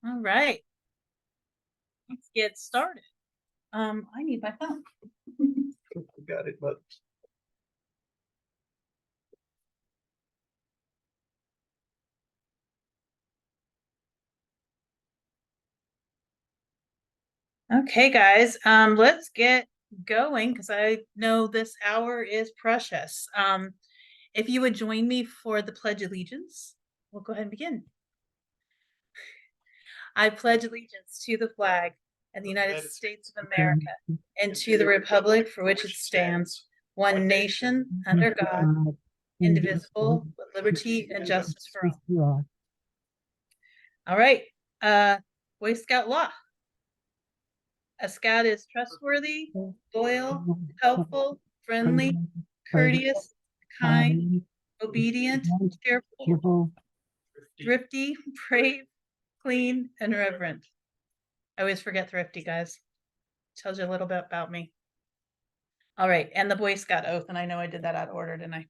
All right, let's get started. I need my phone. Got it, but Okay, guys, let's get going because I know this hour is precious. If you would join me for the Pledge of Allegiance, we'll go ahead and begin. I pledge allegiance to the flag of the United States of America and to the republic for which it stands, one nation, under God, indivisible, with liberty and justice for all. All right, Boy Scout law. A scout is trustworthy, loyal, helpful, friendly, courteous, kind, obedient, cheerful, thrifty, brave, clean, and reverent. I always forget thrifty, guys. Tells you a little bit about me. All right, and the Boy Scout oath, and I know I did that out of order, didn't I?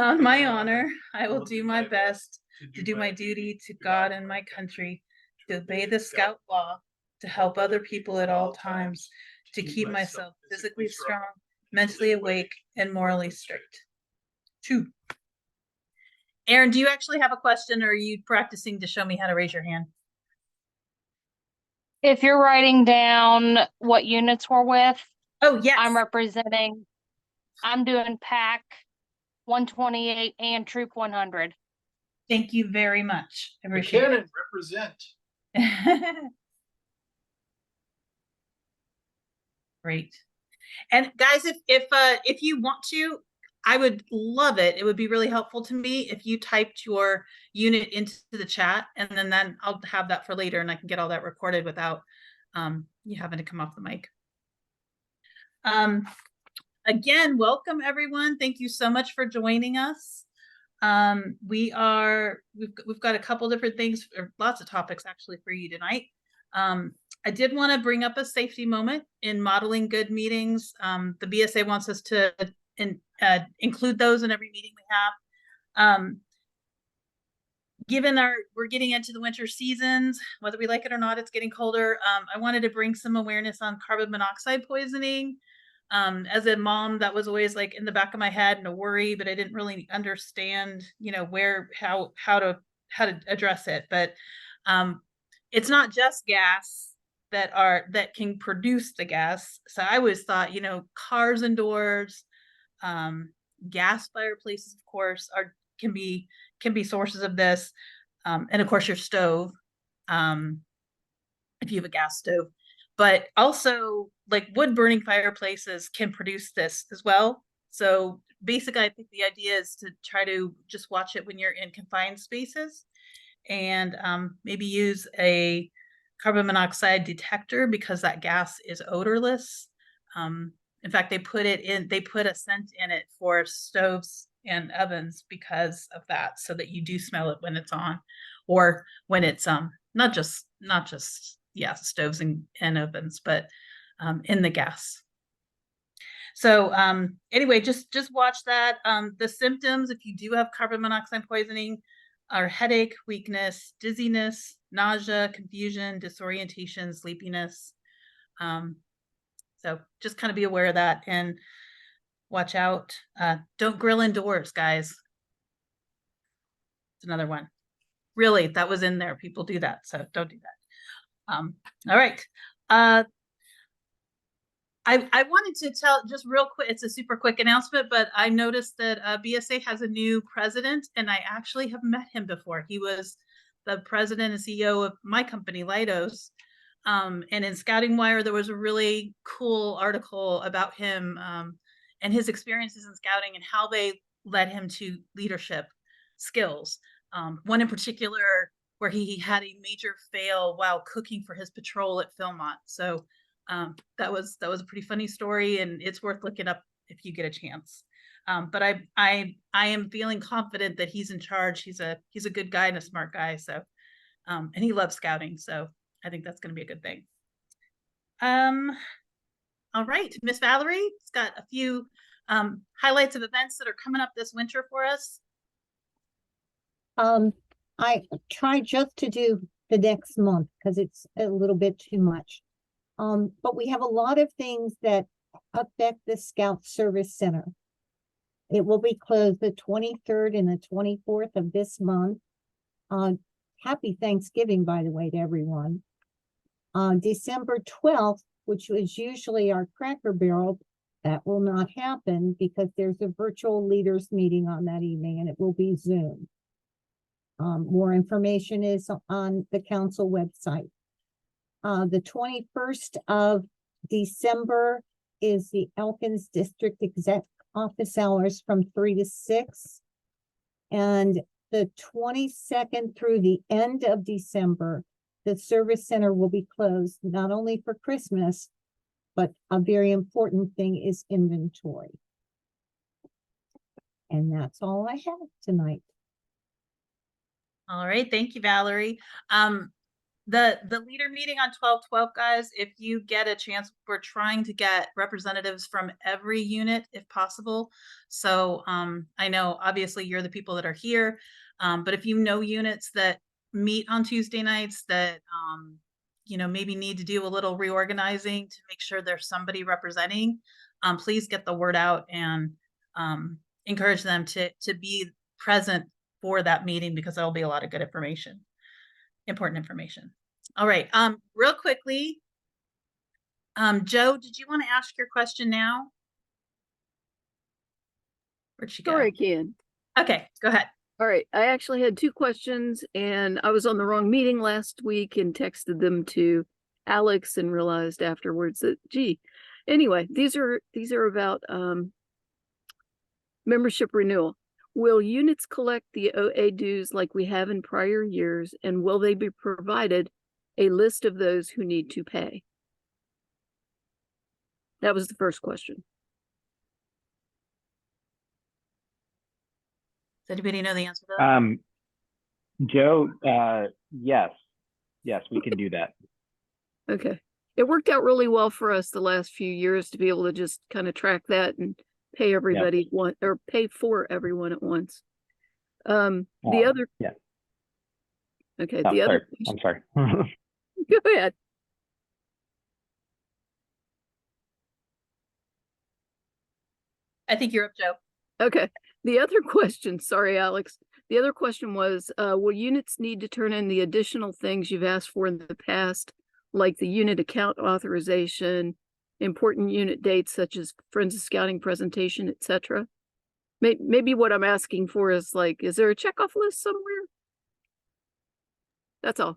On my honor, I will do my best to do my duty to God and my country, to obey the Scout law, to help other people at all times, to keep myself physically strong, mentally awake, and morally straight. 2. Aaron, do you actually have a question, or are you practicing to show me how to raise your hand? If you're writing down what units we're with, Oh, yes. I'm doing Pack 128 and Troop 100. Thank you very much. I appreciate it. Represent. Great. And guys, if you want to, I would love it. It would be really helpful to me if you typed your unit into the chat, and then I'll have that for later, and I can get all that recorded without you having to come off the mic. Again, welcome everyone. Thank you so much for joining us. We've got a couple different things, or lots of topics actually for you tonight. I did want to bring up a safety moment in modeling good meetings. The BSA wants us to include those in every meeting we have. Given we're getting into the winter seasons, whether we like it or not, it's getting colder. I wanted to bring some awareness on carbon monoxide poisoning. As a mom, that was always like in the back of my head and a worry, but I didn't really understand, how to address it. But it's not just gas that can produce the gas. So I always thought, cars indoors, gas fireplaces, of course, can be sources of this, and of course your stove, if you have a gas stove. But also, like, wood burning fireplaces can produce this as well. So basically, I think the idea is to try to just watch it when you're in confined spaces, and maybe use a carbon monoxide detector, because that gas is odorless. In fact, they put a scent in it for stoves and ovens because of that, so that you do smell it when it's on, or when it's not just stoves and ovens, but in the gas. So anyway, just watch that. The symptoms, if you do have carbon monoxide poisoning, are headache, weakness, dizziness, nausea, confusion, disorientation, sleepiness. So just kind of be aware of that and watch out. Don't grill indoors, guys. It's another one. Really, that was in there. People do that, so don't do that. All right. I wanted to tell just real quick, it's a super quick announcement, but I noticed that BSA has a new president, and I actually have met him before. He was the president and CEO of my company, Leidos. And in Scouting Wire, there was a really cool article about him, and his experiences in scouting and how they led him to leadership skills. One in particular where he had a major fail while cooking for his patrol at Philmont. So that was a pretty funny story, and it's worth looking up if you get a chance. But I am feeling confident that he's in charge. He's a good guy and a smart guy. So and he loves scouting. So I think that's going to be a good thing. All right, Miss Valerie's got a few highlights of events that are coming up this winter for us. I try just to do the next month because it's a little bit too much. But we have a lot of things that affect the Scout Service Center. It will be closed the 23rd and the 24th of this month. Happy Thanksgiving, by the way, to everyone. December 12th, which was usually our Cracker Barrel, that will not happen because there's a virtual leaders meeting on that evening and it will be Zoom. More information is on the council website. The 21st of December is the Elkins District Exec office hours from 3 to 6. And the 22nd through the end of December, the service center will be closed not only for Christmas, but a very important thing is inventory. And that's all I have tonight. All right, thank you, Valerie. The leader meeting on 12/12, guys, if you get a chance, we're trying to get representatives from every unit if possible. So I know obviously you're the people that are here, but if you know units that meet on Tuesday nights that you know, maybe need to do a little reorganizing to make sure there's somebody representing, please get the word out and encourage them to be present for that meeting because there'll be a lot of good information. Important information. All right. Real quickly, Joe, did you want to ask your question now? Where'd she go? Sure, I can. Okay, go ahead. All right. I actually had two questions and I was on the wrong meeting last week and texted them to Alex and realized afterwards that, gee, anyway, these are about membership renewal. Will units collect the OA dues like we have in prior years, and will they be provided a list of those who need to pay? That was the first question. Does anybody know the answer to that? Joe, yes, we can do that. Okay. It worked out really well for us the last few years to be able to just kind of track that and pay everybody one or pay for everyone at once. The other, yeah. Okay, Oh, the other, I'm sorry. go ahead. I think you're up, Joe. Okay. The other question, sorry, Alex. The other question was, will units need to turn in the additional things you've asked for in the past, like the unit account authorization, important unit dates such as Friends of Scouting presentation, etc.? Maybe what I'm asking for is like, is there a checkoff list somewhere? That's all.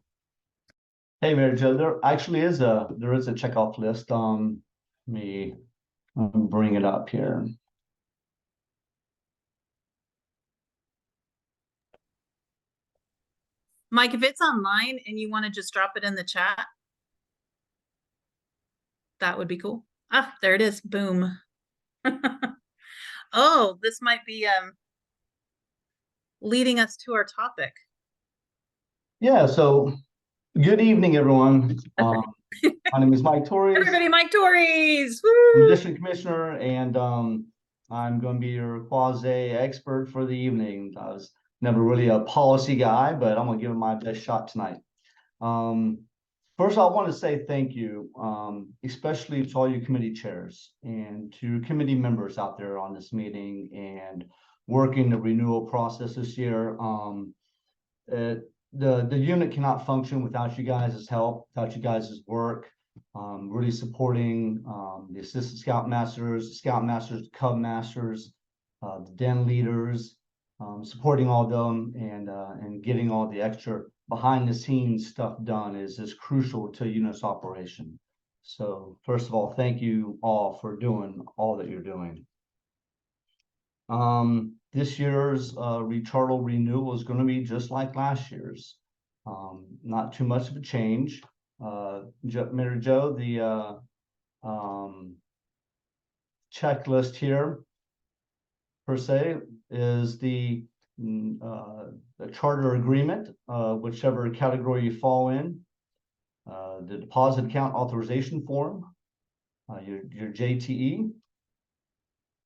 Hey, Mary Jo, there actually is a checkoff list. Let me bring it up here. Mike, if it's online and you want to just drop it in the chat, that would be cool. Ah, there it is. Boom. Oh, this might be leading us to our topic. Yeah, so good evening, everyone. My name is Mike Torres. Everybody, Mike Torres. I'm Woo! district commissioner, and I'm going to be your quasi expert for the evening. I was never really a policy guy, but I'm going to give it my best shot tonight. First, I want to say thank you, especially to all you committee chairs and to committee members out there on this meeting and working the renewal process this year. The unit cannot function without you guys' help, without you guys' work. Really supporting the assistant scoutmasters, cub masters, the den leaders, supporting all of them and getting all the extra behind the scenes stuff done is crucial to unit's operation. So first of all, thank you all for doing all that you're doing. This year's Recharter renewal is going to be just like last year's. Not too much of a change. Mary Jo, the checklist here per se is the charter agreement, whichever category you fall in, the deposit account authorization form, your JTE,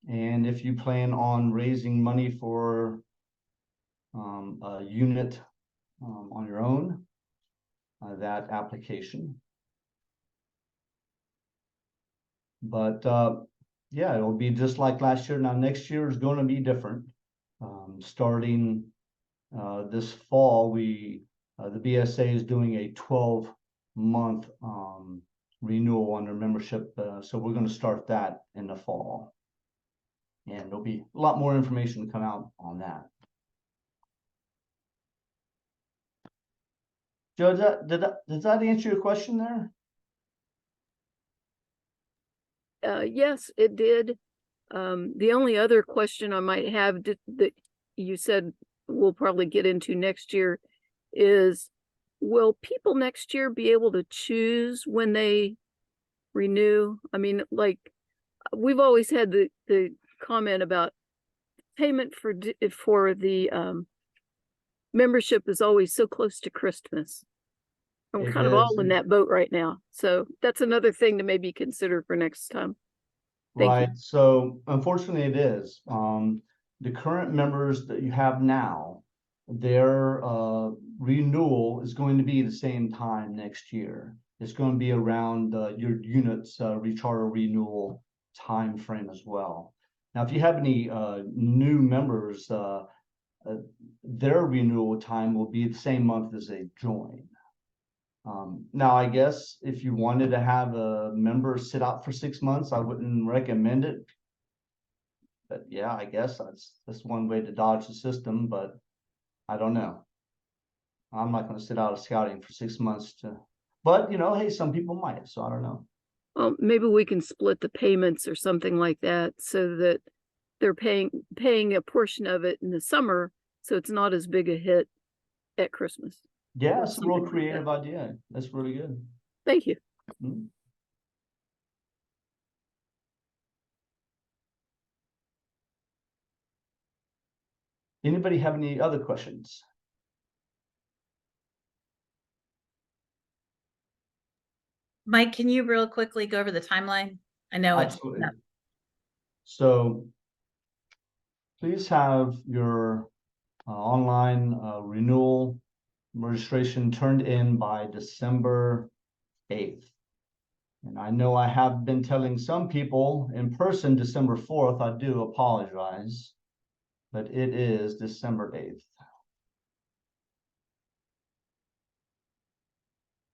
and if you plan on raising money for a unit on your own, that application. But yeah, it'll be just like last year. Now, next year is going to be different. Starting this fall, the BSA is doing a 12-month renewal on their membership. So we're going to start that in the fall. And there'll be a lot more information to come out on that. Joe, does that answer your question there? Yes, it did. The only other question I might have that you said we'll probably get into next year is, will people next year be able to choose when they renew? I mean, like, we've always had the comment about payment for the membership is always so close to Christmas. And we're It kind of all is. in that boat right now. So that's another thing to maybe consider for next time. Thank you. Right. So unfortunately it is. The current members that you have now, their renewal is going to be the same time next year. It's going to be around your unit's recharter renewal time frame as well. Now, if you have any new members, their renewal time will be the same month as they join. Now, I guess if you wanted to have a member sit out for 6 months, I wouldn't recommend it. But yeah, I guess that's one way to dodge the system, but I don't know. I'm not going to sit out of scouting for 6 months but you know, hey, some people might, so I don't know. Well, maybe we can split the payments or something like that so that they're paying a portion of it in the summer, so it's not as big a hit at Christmas. Yeah, Or it's a real something like creative that. idea. That's really good. Thank you. Mhm. Anybody have any other questions? Mike, can you real quickly go over the timeline? I know it's Absolutely. So please have your online renewal registration turned in by December 8th. And I know I have been telling some people in person December 4th. I do apologize, but it is December 8th.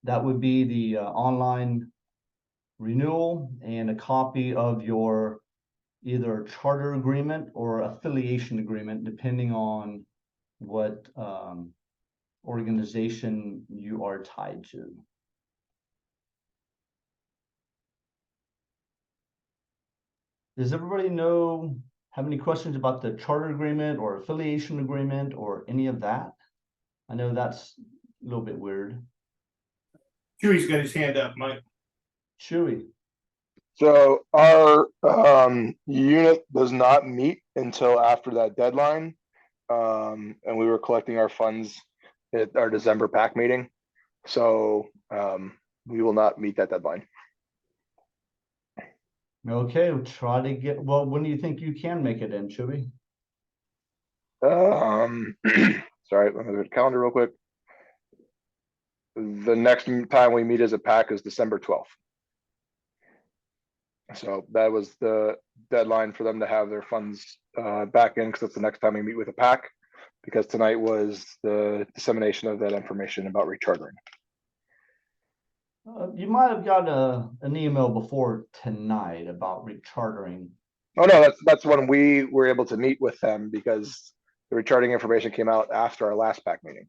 That would be the online renewal and a copy of your either charter agreement or affiliation agreement, depending on what organization you are tied to. Does everybody have any questions about the charter agreement or affiliation agreement or any of that? I know that's a little bit weird. Chewy's got his hand up, Mike. Chewy. So our unit does not meet until after that deadline. And we were collecting our funds at our December PAC meeting. So we will not meet that deadline. Okay, we'll try to get, well, when do you think you can make it in, Chewy? Sorry, let me look at the calendar real quick. The next time we meet as a PAC is December 12th. So that was the deadline for them to have their funds back in, because that's the next time we meet with a PAC, because tonight was the dissemination of that information about rechartering. You might have got an email before tonight about rechartering. Oh no, that's when we were able to meet with them, because the recharting information came out after our last PAC meeting.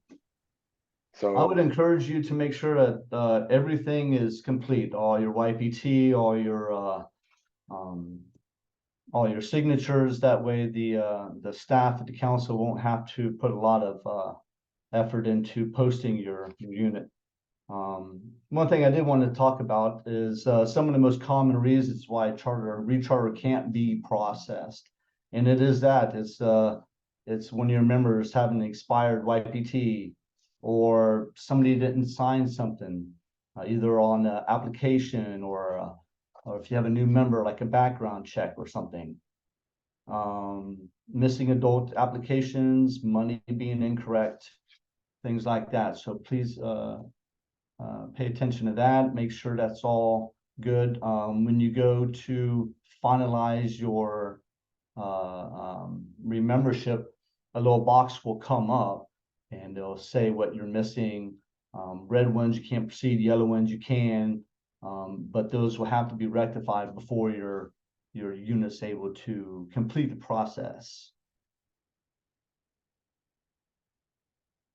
So I would encourage you to make sure that everything is complete, all your YPT, all your signatures. That way the staff at the council won't have to put a lot of effort into posting your unit. One thing I did want to talk about is some of the most common reasons why recharter can't be processed. And it is that it's when your members have an expired YPT, or somebody didn't sign something, either on the application or if you have a new member, like a background check or something. Missing adult applications, money being incorrect, things like that. So please pay attention to that, make sure that's all good. When you go to finalize your remembership, a little box will come up and it'll say what you're missing. Red ones you can't proceed, yellow ones you can, but those will have to be rectified before your unit's able to complete the process.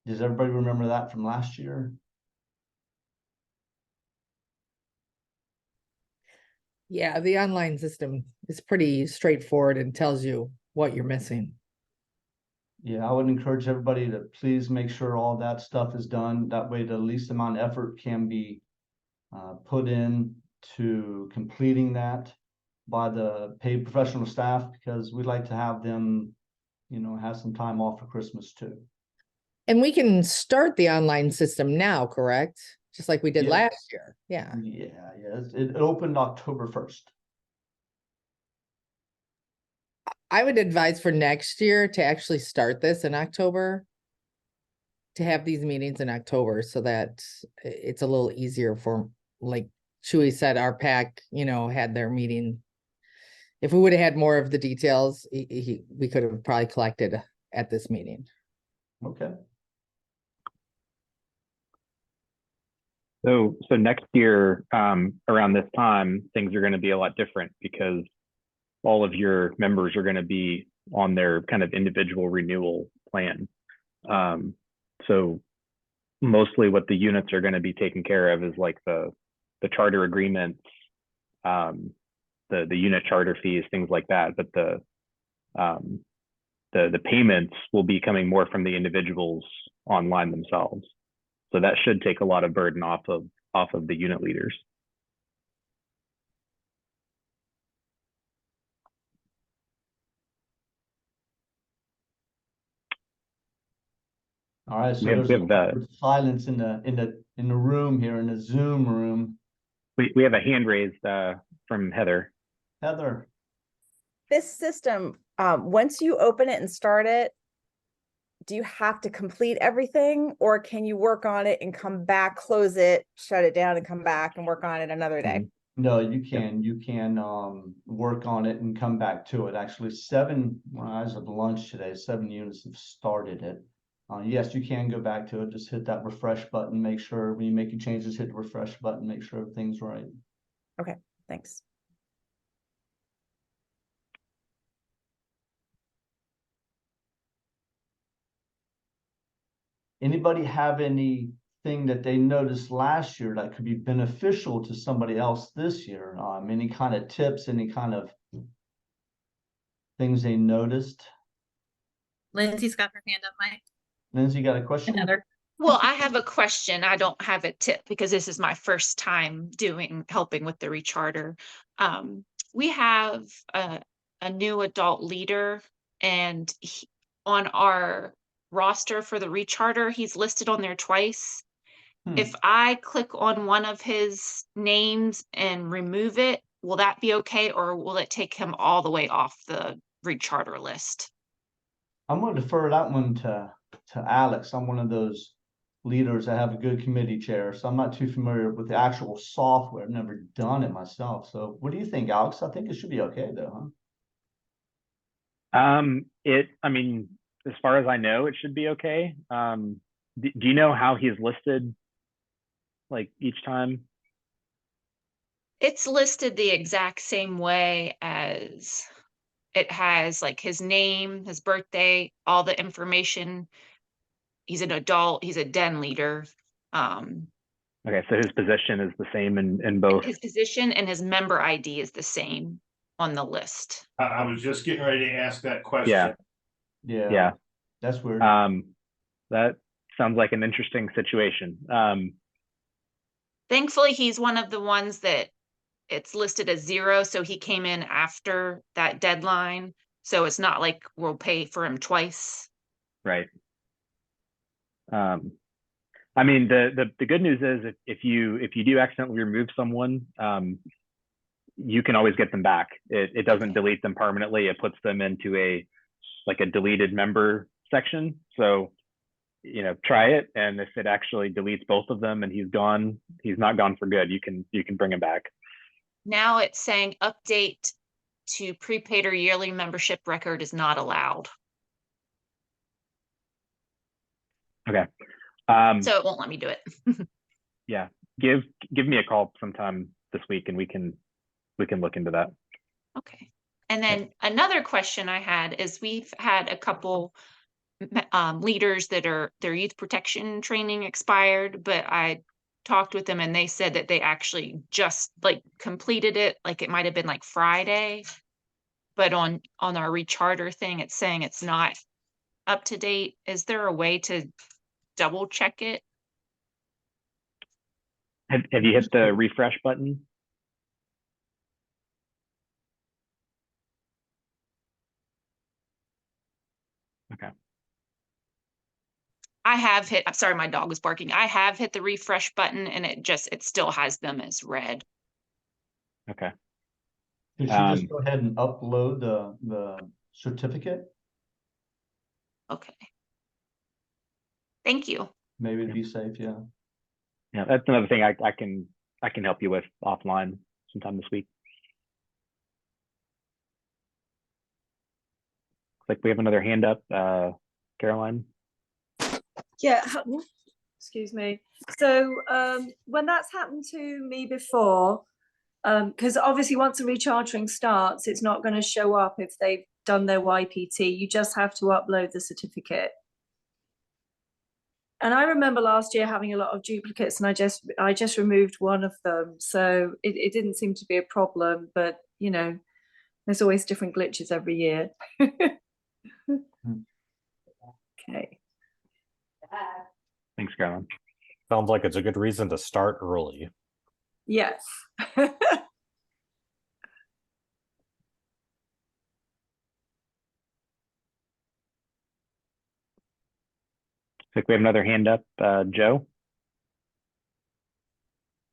Does everybody remember that from last year? Yeah, the online system is pretty straightforward and tells you what you're missing. Yeah, I would encourage everybody to please make sure all that stuff is done. That way the least amount of effort can be put in to completing that by the paid professional staff, because we like to have them, you know, have some time off for Christmas too. And we can start the online system now, correct? Just like we did Yeah. last year. Yeah. Yeah, it opened October 1st. I would advise for next year to actually start this in October. To have these meetings in October so that it's a little easier for, like Chewy said, our pack, you know, had their meeting. If we would have had more of the details, we could have probably collected at this meeting. Okay. So next year, around this time, things are going to be a lot different because all of your members are going to be on their kind of individual renewal plan. So mostly what the units are going to be taken care of is like the charter agreements, the unit charter fees, things like that. But the payments will be coming more from the individuals online themselves. So that should take a lot of burden off of the unit leaders. All right, so We have there's a that. awkward silence in the room here, in the Zoom room. We have a hand raised from Heather. Heather. This system, once you open it and start it, do you have to complete everything, or can you work on it and come back, close it, shut it down and come back and work on it another day? No, you can work on it and come back to it. Actually, as of lunch today, 7 units have started it. Yes, you can go back to it. Just hit that refresh button. Make sure when you make your changes, hit the refresh button. Make sure everything's right. Okay, thanks. Anybody have anything that they noticed last year that could be beneficial to somebody else this year? Any kind of tips, any kind of things they noticed? Lindsay's got her hand up, Mike. Lindsay, got a question? And Heather. Well, I have a question. I don't have a tip because this is my first time helping with the recharter. We have a new adult leader, and on our roster for the recharter, he's listed on there twice. If I click on one of his names and remove it, will that be okay, or will it take him all the way off the recharter list? I'm going to defer that one to Alex. I'm one of those leaders that have a good committee chair, so I'm not too familiar with the actual software. I've never done it myself. So what do you think, Alex? I think it should be okay though, huh? I mean, as far as I know, it should be okay. Do you know how he's listed, like each time? It's listed the exact same way as it has, like his name, his birthday, all the information. He's an adult, he's a den leader. Okay, so his position is the same in both. His position and his member ID is the same on the list. I was just getting ready to ask that question. Yeah. That's weird. That sounds like an interesting situation. Thankfully, he's one of the ones that it's listed as 0, so he came in after that deadline. So it's not like we'll pay for him twice. Right. I mean, the good news is if you do accidentally remove someone, you can always get them back. It doesn't delete them permanently. It puts them into a deleted member section. So try it. And if it actually deletes both of them and he's not gone for good, you can bring him back. Now it's saying update to prepaid or yearly membership record is not allowed. Okay. So it won't let me do it. Yeah. Give me a call sometime this week and we can look into that. Okay. And then another question I had is we've had a couple leaders that their youth protection training expired, but I talked with them and they said that they actually just like completed it. Like it might have been like Friday, but on our Recharter thing, it's saying it's not up to date. Is there a way to double check it? Have you hit the refresh button? Okay. I have hit, I'm sorry, my dog was barking. I have hit the refresh button and it still has them as red. Okay. You should just go ahead and upload the certificate. Okay. Thank you. Maybe it'd be safe, yeah. Yeah, that's another thing I can help you with offline sometime this week. Looks like we have another hand up, Caroline. Yeah, excuse me. So when that's happened to me before, because obviously once the rechartering starts, it's not going to show up if they've done their YPT. You just have to upload the certificate. And I remember last year having a lot of duplicates, and I just removed one of them, so it didn't seem to be a problem. But there's always different glitches every year. Okay. Thanks, Caroline. Sounds like it's a good reason to start early. Yes. Looks like we have another hand up, Joe.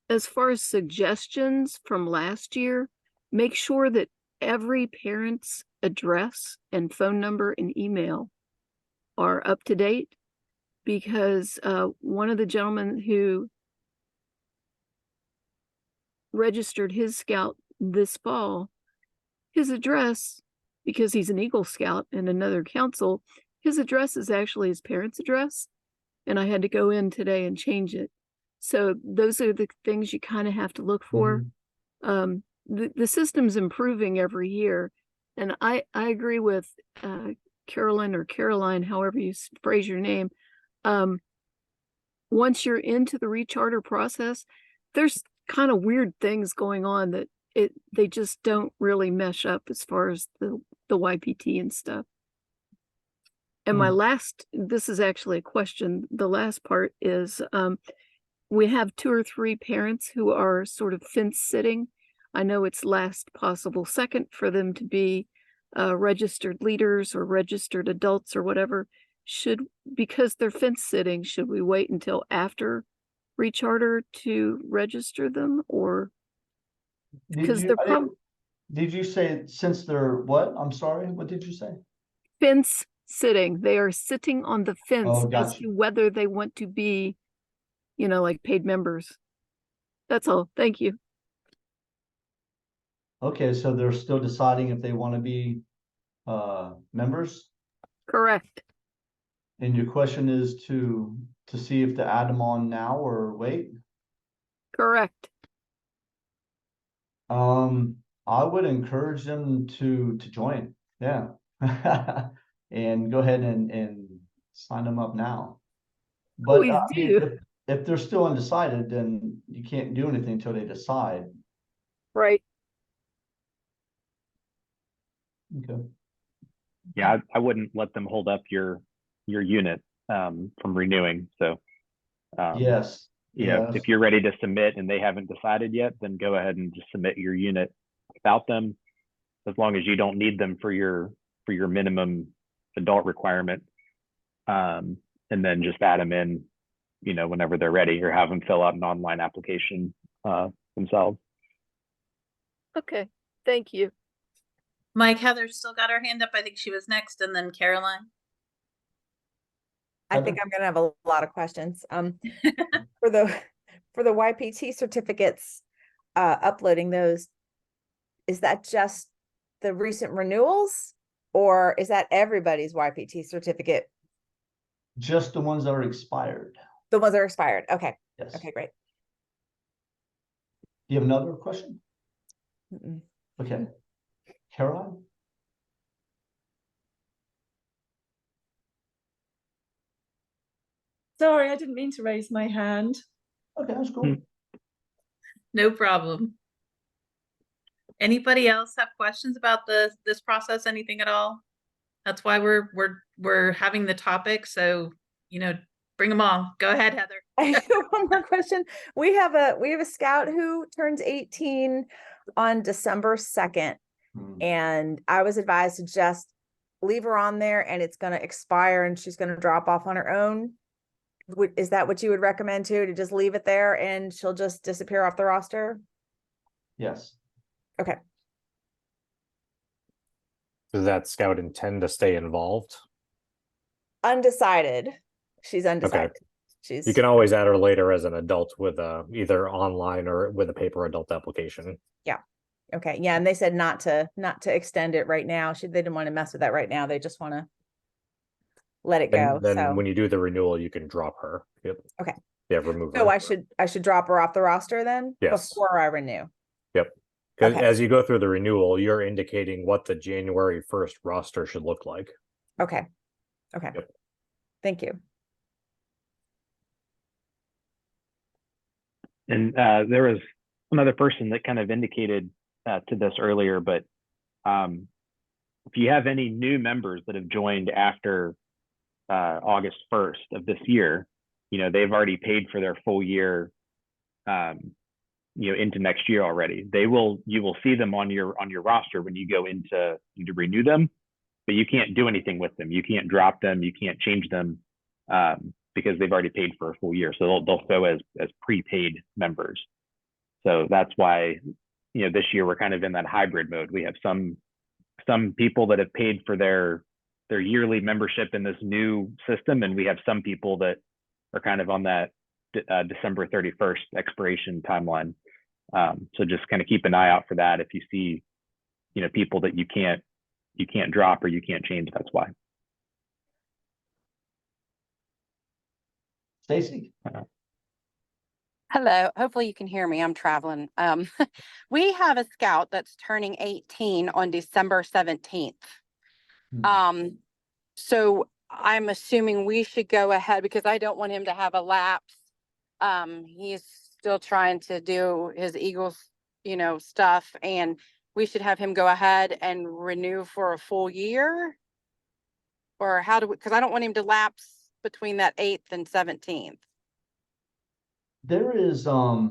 As far as suggestions from last year, make sure that every parent's address and phone number and email are up to date, because one of the gentlemen who registered his scout this fall, his address, because he's an Eagle Scout in another council, his address is actually his parents' address, and I had to go in today and change it. So those are the things you kind of have to look for. The system's improving every year, and I agree with Carolyn or Caroline, however you phrase your name. Once you're into the recharter process, there's kind of weird things going on that they just don't really mesh up as far as the YPT and stuff. And my last, this is actually a question. The last part is, we have 2 or 3 parents who are sort of fence sitting. I know it's last possible second for them to be registered leaders or registered adults or whatever. Because they're fence sitting, should we wait until after Recharter to register them, or because they're Did you say since they're what? I'm sorry, what did you say? fence sitting? They are sitting on the fence Oh, as gotcha. to whether they want to be, like paid members. That's all. Thank you. Okay, so they're still deciding if they want to be members? Correct. And your question is to see if to add them on now or wait? Correct. I would encourage them to join, yeah. And go ahead and sign them up now. But Please I mean, do. if they're still undecided, then you can't do anything until they decide. Right. Okay. Yeah, I wouldn't let them hold up your unit from renewing. So Yes. if you're ready to submit and they haven't decided yet, then go ahead and just submit your unit without them, as long as you don't need them for your minimum adult requirement. And then just add them in, whenever they're ready, or have them fill out an online application themselves. Okay. Thank you. Mike, Heather still got her hand up. I think she was next, and then Caroline. I think I'm gonna have a lot of questions. For the YPT certificates, uploading those, is that just the recent renewals, or is that everybody's YPT certificate? Just the ones that are expired. The ones that are expired. Okay. Yes. Okay, great. Do you have another question? Mm-mm. Okay. Caroline? Sorry, I didn't mean to raise my hand. Okay, that's cool. No problem. Anybody else have questions about this process, anything at all? That's why we're having the topic, so bring them all. Go ahead, Heather. I have one more question. We have a scout who turns 18 on December 2nd, and I was advised to just leave her on there, and it's going to expire and she's going to drop off on her own. Is that what you would recommend too, to just leave it there and she'll just disappear off the roster? Yes. Okay. Does that scout intend to stay involved? Undecided. She's undecided. Okay. You can always add her later as an adult with either online or with a paper adult application. Yeah. Okay. Yeah. And they said not to extend it right now. They didn't want to mess with that right now. They just want to let it go. Then So when you do the renewal, you can drop her. Yep. Okay. Yeah, remove her. So I should drop her off the roster then? Yes. Before I renew. Yep. Because Okay. as you go through the renewal, you're indicating what the January 1st roster should look like. Okay. Okay. Yep. Thank you. And there was another person that kind of indicated to this earlier, but if you have any new members that have joined after August 1st of this year, they've already paid for their full year, into next year already. You will see them on your roster when you go to renew them, but you can't do anything with them. You can't drop them. You can't change them because they've already paid for a full year. So they'll show as prepaid members. So that's why, this year we're kind of in that hybrid mode. We have some people that have paid for their yearly membership in this new system, and we have some people that are kind of on that December 31st expiration timeline. So just kind of keep an eye out for that. If you see, people that you can't drop or you can't change, that's why. Stacy? Hello, hopefully you can hear me. I'm traveling. We have a scout that's turning 18 on December 17th. So I'm assuming we should go ahead because I don't want him to have a lapse. He's still trying to do his Eagles, stuff, and we should have him go ahead and renew for a full year. Or how do we, because I don't want him to lapse between that 8th and 17th. There is a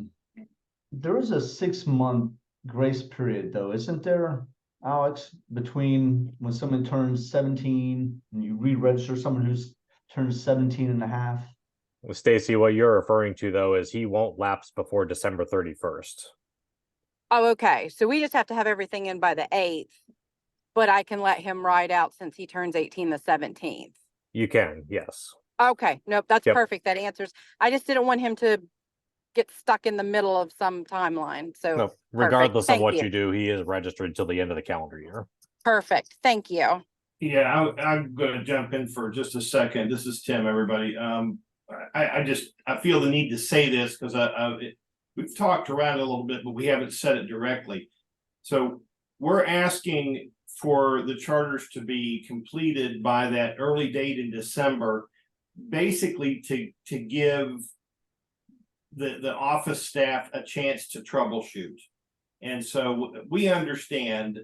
6-month grace period though, isn't there, Alex, between when someone turns 17 and you re-register someone who's turned 17 and a half? Well, Stacy, what you're referring to though is he won't lapse before December 31st. Oh, okay. So we just have to have everything in by the 8th, but I can let him ride out since he turns 18 the 17th. You can, yes. Okay. Nope. That's Yep. perfect. That answers. I just didn't want him to get stuck in the middle of some timeline. So No, regardless of Thank what you. you do, he is registered till the end of the calendar year. Perfect. Thank you. Yeah, I'm gonna jump in for just a second. This is Tim, everybody. I feel the need to say this because we've talked around it a little bit, but we haven't said it directly. So we're asking for the charters to be completed by that early date in December, basically to give the office staff a chance to troubleshoot. And so we understand,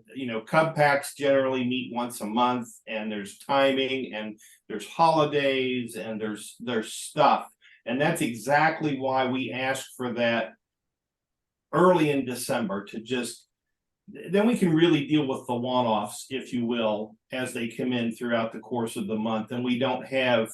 Cub Packs generally meet once a month, and there's timing and there's holidays and there's stuff. And that's exactly why we asked for that early in December to just, then we can really deal with the one-offs, if you will, as they come in throughout the course of the month. And we don't have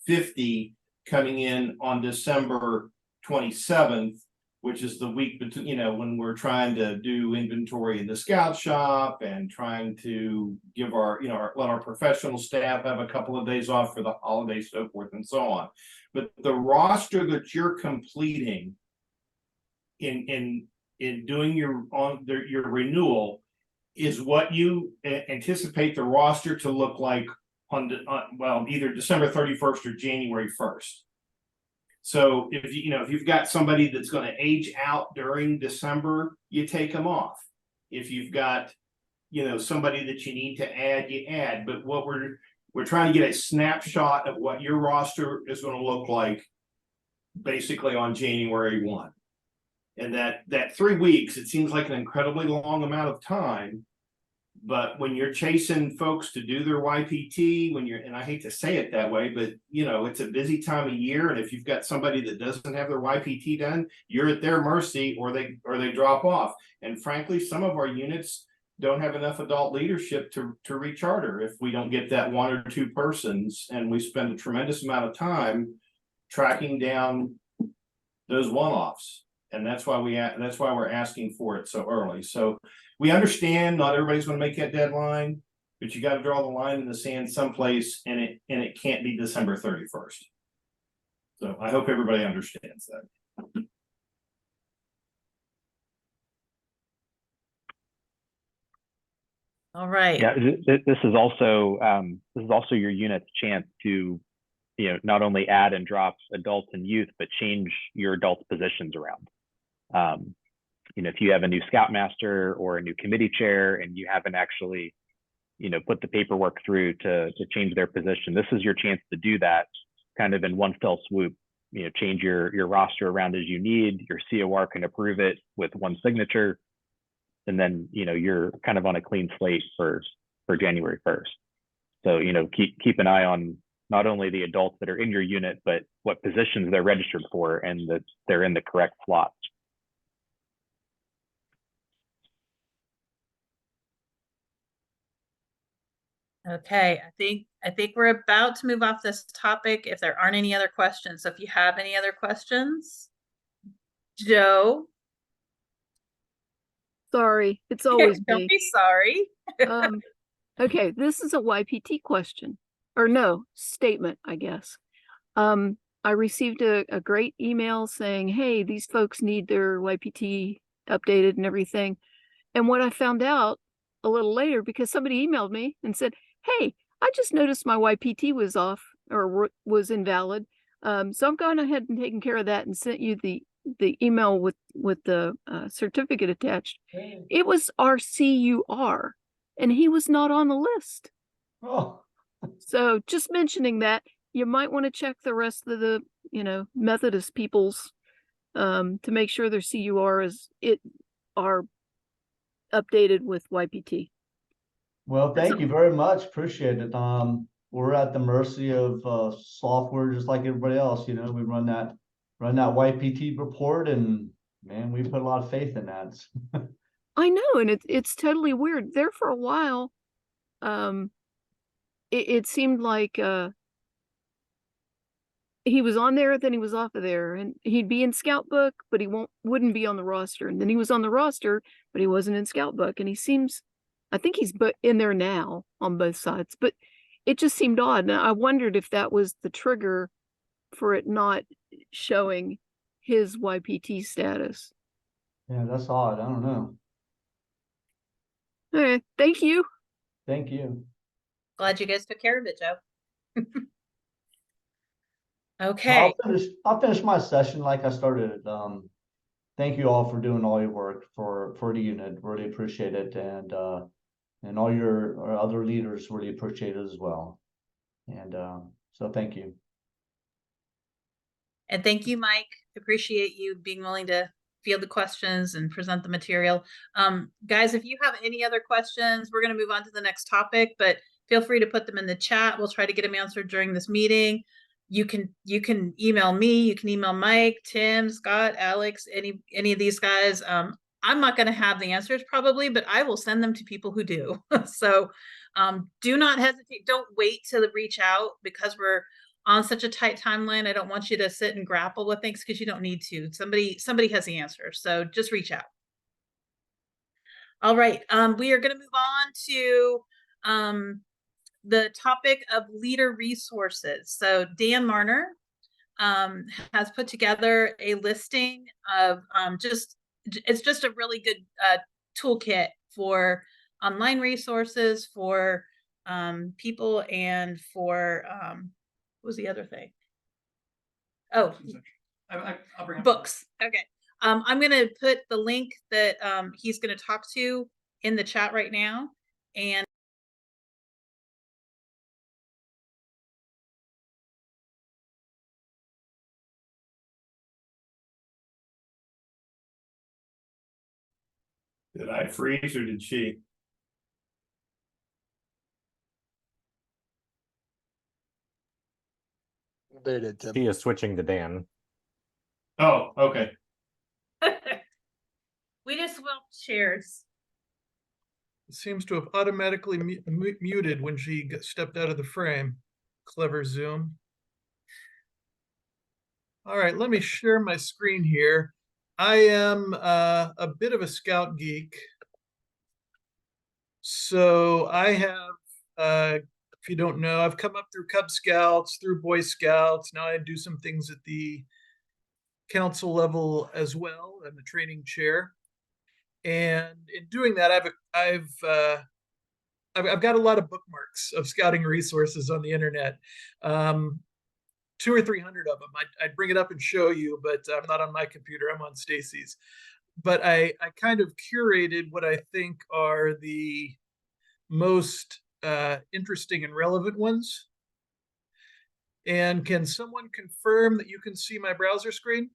50 coming in on December 27th which is the week between, when we're trying to do inventory in the scout shop and trying to give let our professional staff have a couple of days off for the holidays, so forth and so on. But the roster that you're completing in doing your renewal is what you anticipate the roster to look like on either December 31st or January 1st. So if you've got somebody that's going to age out during December, you take them off. If you've got somebody that you need to add, you add. But what we're trying to get a snapshot of what your roster is going to look like basically on January 1. And that 3 weeks, it seems like an incredibly long amount of time. But when you're chasing folks to do their YPT, and I hate to say it that way, but it's a busy time of year. And if you've got somebody that doesn't have their YPT done, you're at their mercy, or they drop off. And frankly, some of our units don't have enough adult leadership to recharter if we don't get that 1 or 2 persons, and we spend a tremendous amount of time tracking down those one-offs. And that's why we're asking for it so early. So we understand not everybody's going to make that deadline, but you got to draw the line in the sand someplace, and it can't be December 31st. So I hope everybody understands that. All right. Yeah, this is also your unit's chance to, not only add and drop adults and youth, but change your adults positions around. If you have a new scoutmaster or a new committee chair and you haven't actually, put the paperwork through to change their position, this is your chance to do that kind of in one fell swoop. Change your roster around as you need. Your COR can approve it with one signature, and then you're kind of on a clean slate for January 1st. So keep an eye on not only the adults that are in your unit, but what positions they're registered for, and that they're in the correct slots. Okay, I think we're about to move off this topic if there aren't any other questions. So if you have any other questions, Joe. Sorry, it's always Don't me. be sorry. Okay, this is a YPT question, or no, statement, I guess. I received a great email saying, hey, these folks need their YPT updated and everything. And what I found out a little later, because somebody emailed me and said, hey, I just noticed my YPT was off or was invalid. So I've gone ahead and taken care of that and sent you the email with the certificate attached. It was our CUR, and he was not on the list. Oh, So just mentioning that, you might want to check the rest of the Methodist peoples to make sure their CUR are updated with YPT. well, thank you very much. Appreciate it. We're at the mercy of software just like everybody else. We run that YPT report, and man, we put a lot of faith in that. I know, and it's totally weird. There for a while, it seemed like he was on there, then he was off of there, and he'd be in Scout Book, but he wouldn't be on the roster. And then he was on the roster, but he wasn't in Scout Book. And I think he's in there now on both sides, but it just seemed odd. And I wondered if that was the trigger for it not showing his YPT status. Yeah, that's odd. I don't know. Okay, thank you. Thank you. Glad you guys took care of it, Joe. Okay. I'll finish my session like I started it. Thank you all for doing all your work for the unit. Really appreciate it. And all your other leaders really appreciate it as well. And so thank you. And thank you, Mike. Appreciate you being willing to field the questions and present the material. Guys, if you have any other questions, we're going to move on to the next topic, but feel free to put them in the chat. We'll try to get them answered during this meeting. You can email me, you can email Mike, Tim, Scott, Alex, any of these guys. I'm not going to have the answers probably, but I will send them to people who do. So do not hesitate. Don't wait to reach out because we're on such a tight timeline. I don't want you to sit and grapple with things because you don't need to. Somebody has the answer. So just reach out. All right. We are going to move on to the topic of leader resources. So Dan Marner has put together a listing of it's just a really good toolkit for online resources for people and for what was the other thing? Oh, I'll bring up books. Okay. I'm going to put the link that he's going to talk to in the chat right now. And Did I freeze or did she? They did, Tim. She is switching to Dan. Oh, okay. we just swapped chairs. It seems to have automatically muted when she stepped out of the frame. Clever Zoom. All right, let me share my screen here. I am a bit of a scout geek. So I have, if you don't know, I've come up through Cub Scouts, through Boy Scouts. Now I do some things at the council level as well. I'm the training chair. And in doing that, I've got a lot of bookmarks of scouting resources on the internet. 200 or 300 of them. I'd bring it up and show you, but I'm not on my computer. I'm on Stacy's. But I kind of curated what I think are the most interesting and relevant ones. And can someone confirm that you can see my browser screen?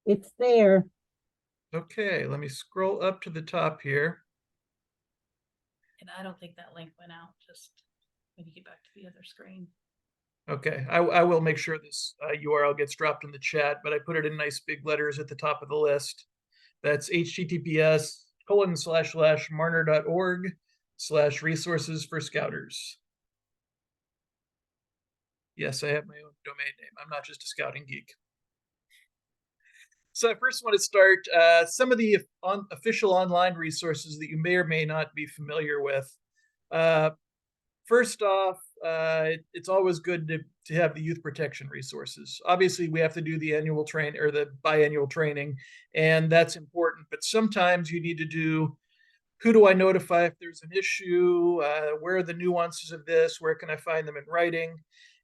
It's there. Okay, let me scroll up to the top here. And I don't think that link went out. Just when you get back to the other screen. Okay, I will make sure this URL gets dropped in the chat, but I put it in nice big letters at the top of the list. That's https://marner.org/resources for scouters. Yes, I have my own domain name. I'm not just a scouting geek. So I first want to start some of the official online resources that you may or may not be familiar with. First off, it's always good to have the youth protection resources. Obviously, we have to do the annual train or the biannual training, and that's important. But sometimes you need to do, who do I notify if there's an issue? Where are the nuances of this? Where can I find them in writing?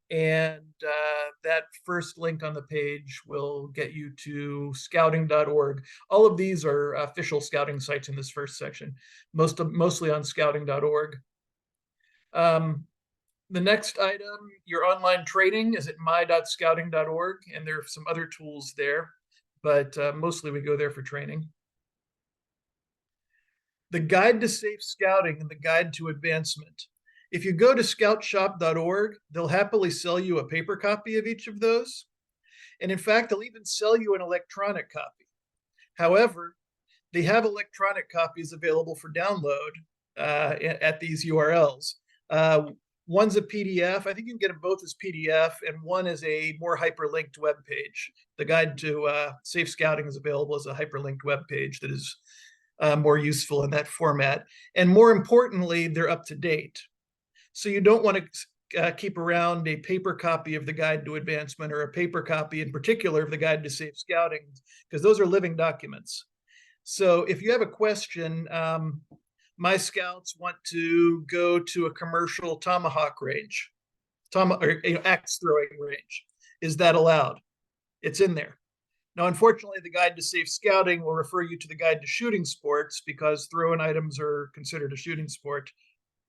And that first link on the page will get you to scouting.org. All of these are official scouting sites in this first section, mostly on scouting.org. The next item, your online training, is at my.scouting.org, and there are some other tools there, but mostly we go there for training. The Guide to Safe Scouting and the Guide to Advancement. If you go to scoutshop.org, they'll happily sell you a paper copy of each of those. And in fact, they'll even sell you an electronic copy. However, they have electronic copies available for download at these URLs. One's a PDF. I think you can get them both as PDF, and one is a more hyperlinked web page. The Guide to Safe Scouting is available as a hyperlinked web page that is more useful in that format. And more importantly, they're up to date. So you don't want to keep around a paper copy of the Guide to Advancement or a paper copy in particular of the Guide to Safe Scouting, because those are living documents. So if you have a question, my scouts want to go to a commercial tomahawk range, axe throwing range. Is that allowed? It's in there. Now, unfortunately, the Guide to Safe Scouting will refer you to the Guide to Shooting Sports because throw-in items are considered a shooting sport.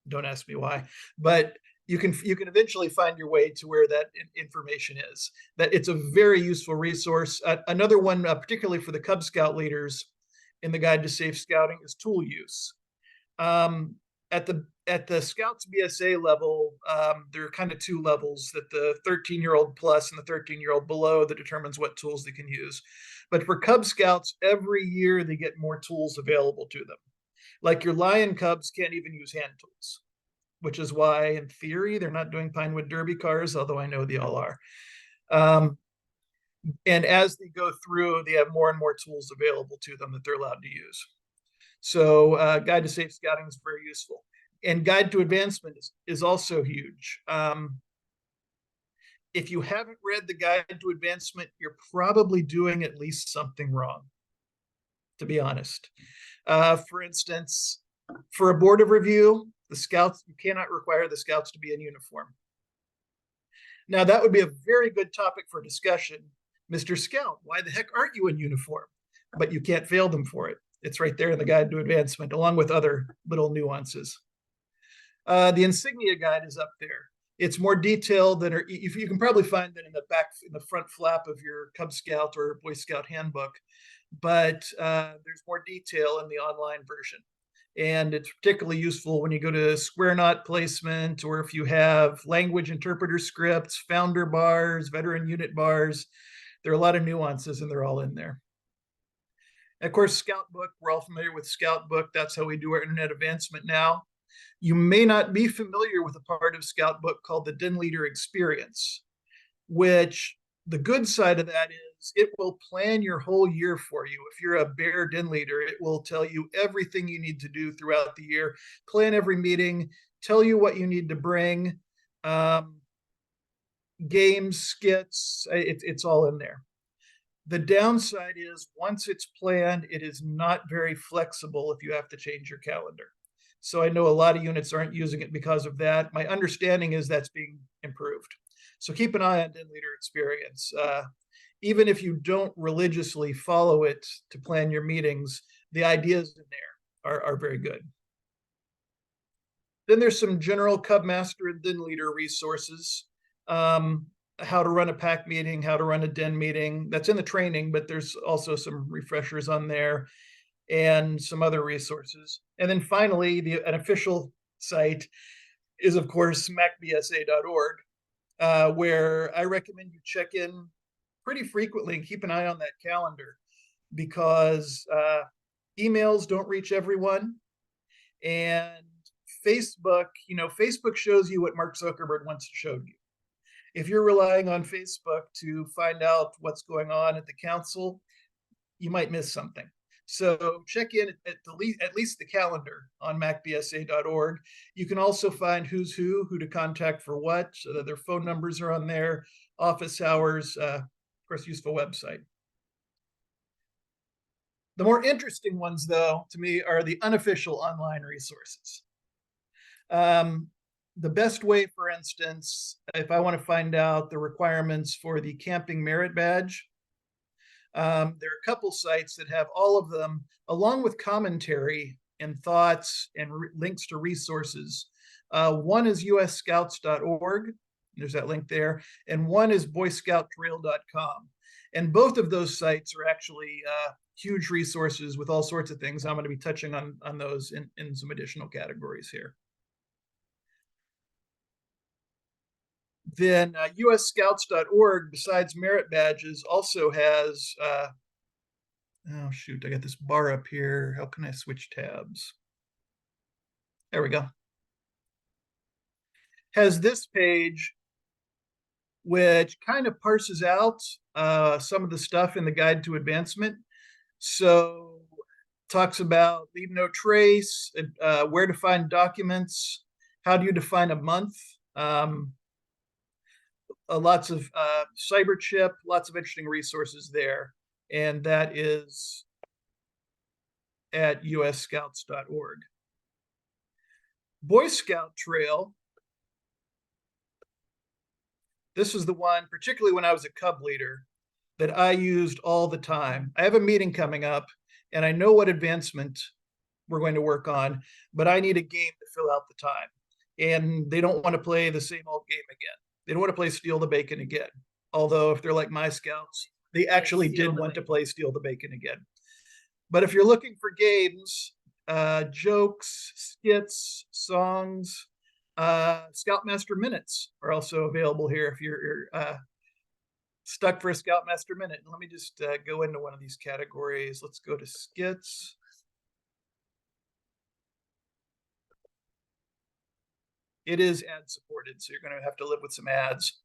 Don't ask me why, but you can eventually find your way to where that information is. That it's a very useful resource. Another one, particularly for the Cub Scout leaders in the Guide to Safe Scouting, is tool use. At the Scouts BSA level, there are kind of two levels, that the 13-year-old plus and the 13-year-old below, that determines what tools they can use. But for Cub Scouts, every year they get more tools available to them. Like your lion cubs can't even use hand tools. which is why in theory they're not doing Pinewood Derby cars, although I know they all are. And as they go through, they have more and more tools available to them that they're allowed to use. So Guide to Safe Scouting is very useful. And Guide to Advancement is also huge. If you haven't read the Guide to Advancement, you're probably doing at least something wrong, to be honest. For instance, for a board of review, the scouts, you cannot require the scouts to be in uniform. Now, that would be a very good topic for discussion. Mr. Scout, why the heck aren't you in uniform? But you can't fail them for it. It's right there in the Guide to Advancement, along with other little nuances. The insignia guide is up there. It's more detailed than, if you can probably find it in the front flap of your Cub Scout or Boy Scout handbook, but there's more detail in the online version. And it's particularly useful when you go to square knot placement, or if you have language interpreter scripts, founder bars, veteran unit bars. There are a lot of nuances, and they're all in there. And of course, Scout Book, we're all familiar with Scout Book. That's how we do our internet advancement now. You may not be familiar with a part of Scout Book called the Den Leader Experience, which the good side of that is it will plan your whole year for you. If you're a bear den leader, it will tell you everything you need to do throughout the year, plan every meeting, tell you what you need to bring, games, skits, it's all in there. The downside is once it's planned, it is not very flexible if you have to change your calendar. So I know a lot of units aren't using it because of that. My understanding is that's being improved. So keep an eye on Den Leader Experience. Even if you don't religiously follow it to plan your meetings, the ideas in there are very good. Then there's some general Cub Master and Den Leader resources. How to run a pack meeting, how to run a den meeting. That's in the training, but there's also some refreshers on there and some other resources. And then finally, an official site is, of course, macbsa.org, where I recommend you check in pretty frequently and keep an eye on that calendar, because emails don't reach everyone. And Facebook, Facebook shows you what Mark Zuckerberg wants to show you. If you're relying on Facebook to find out what's going on at the council, you might miss something. So check in at least the calendar on macbsa.org. You can also find who's who to contact for what, so that their phone numbers are on there, office hours, of course, useful website. The more interesting ones, though, to me, are the unofficial online resources. The best way, for instance, if I want to find out the requirements for the camping merit badge, there are a couple sites that have all of them, along with commentary and thoughts and links to resources. One is usscouts.org. There's that link there. And one is boyscouttrail.com. And both of those sites are actually huge resources with all sorts of things. I'm going to be touching on those in some additional categories here. Then usscouts.org, besides merit badges, also has, oh shoot, I got this bar up here. How can I switch tabs? There we go. Has this page, which kind of parses out some of the stuff in the Guide to Advancement. So talks about leave no trace, where to find documents, how do you define a month, lots of cyber chip, lots of interesting resources there. And that is at usscouts.org. Boy Scout Trail. This is the one, particularly when I was a Cub leader, that I used all the time. I have a meeting coming up and I know what advancement we're going to work on, but I need a game to fill out the time. And they don't want to play the same old game again. They don't want to play Steal the Bacon again. Although if they're like my scouts, they actually did want to play Steal the Bacon again. But if you're looking for games, jokes, skits, songs, Scoutmaster Minutes are also available here if you're stuck for a Scoutmaster Minute. Let me just go into one of these categories. Let's go to skits. It is ad supported, so you're going to have to live with some ads.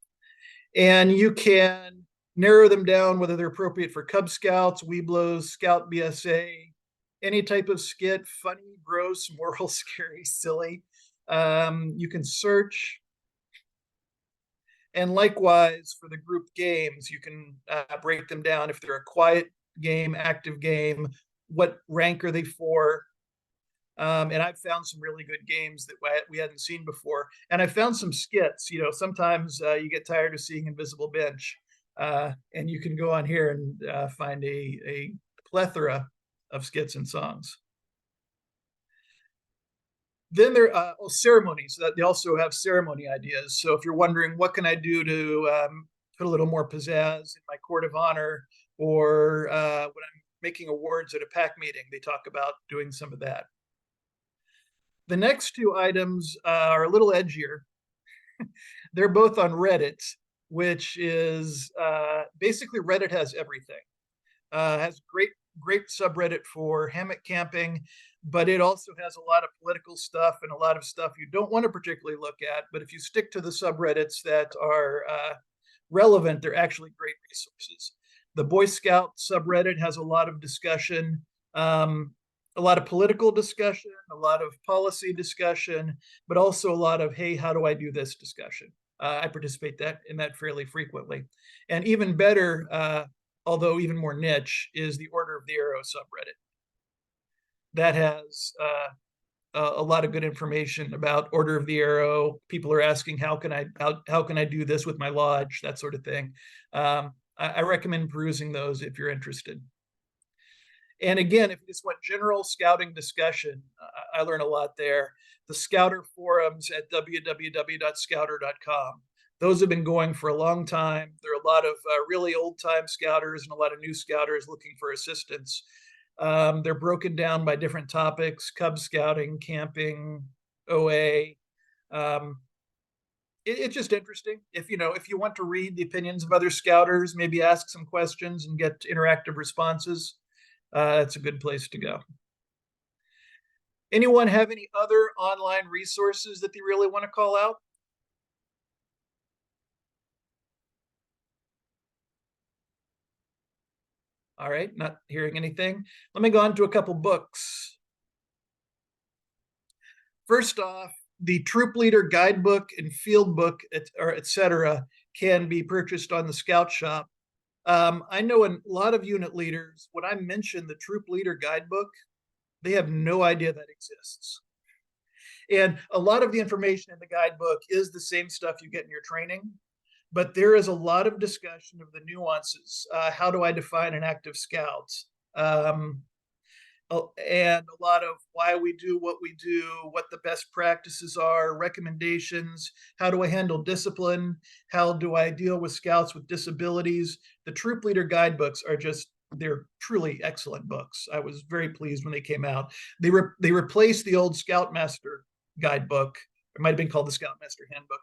And you can narrow them down whether they're appropriate for Cub Scouts, Weeblos, Scout BSA, any type of skit, funny, gross, moral, scary, silly. You can search. And likewise, for the group games, you can break them down if they're a quiet game, active game, what rank are they for? And I've found some really good games that we hadn't seen before. And I found some skits. You know, sometimes you get tired of seeing Invisible Bench, and you can go on here and find a plethora of skits and songs. Then there are ceremonies. That they also have ceremony ideas. So if you're wondering what can I do to put a little more pizzazz in my court of honor, or when I'm making awards at a PAC meeting, they talk about doing some of that. The next two items are a little edgier. They're both on Reddit, which is basically Reddit has everything. Has great subreddit for hammock camping, but it also has a lot of political stuff and a lot of stuff you don't want to particularly look at. But if you stick to the subreddits that are relevant, they're actually great resources. The Boy Scout subreddit has a lot of discussion, a lot of political discussion, a lot of policy discussion, but also a lot of, hey, how do I do this discussion? I participate in that fairly frequently. And even better, although even more niche, is the Order of the Arrow subreddit. That has a lot of good information about Order of the Arrow. People are asking, how can I do this with my lodge, that sort of thing. I recommend perusing those if you're interested. And again, if you just want general scouting discussion, I learn a lot there. The Scouter forums at www.scouter.com. Those have been going for a long time. There are a lot of really old-time scouters and a lot of new scouters looking for assistance. They're broken down by different topics: Cub Scouting, camping, OA. It's just interesting. If you want to read the opinions of other scouters, maybe ask some questions and get interactive responses, it's a good place to go. Anyone have any other online resources that they really want to call out? All right, not hearing anything. Let me go on to a couple books. First off, the Troop Leader Guidebook and Field Book, etc., can be purchased on the Scout Shop. I know a lot of unit leaders, when I mention the Troop Leader Guidebook, they have no idea that exists. And a lot of the information in the guidebook is the same stuff you get in your training, but there is a lot of discussion of the nuances. How do I define an active scout? And a lot of why we do what we do, what the best practices are, recommendations, how do I handle discipline, how do I deal with scouts with disabilities. The Troop Leader Guidebooks are they're truly excellent books. I was very pleased when they came out. They replaced the old Scoutmaster Guidebook. It might have been called the Scoutmaster Handbook,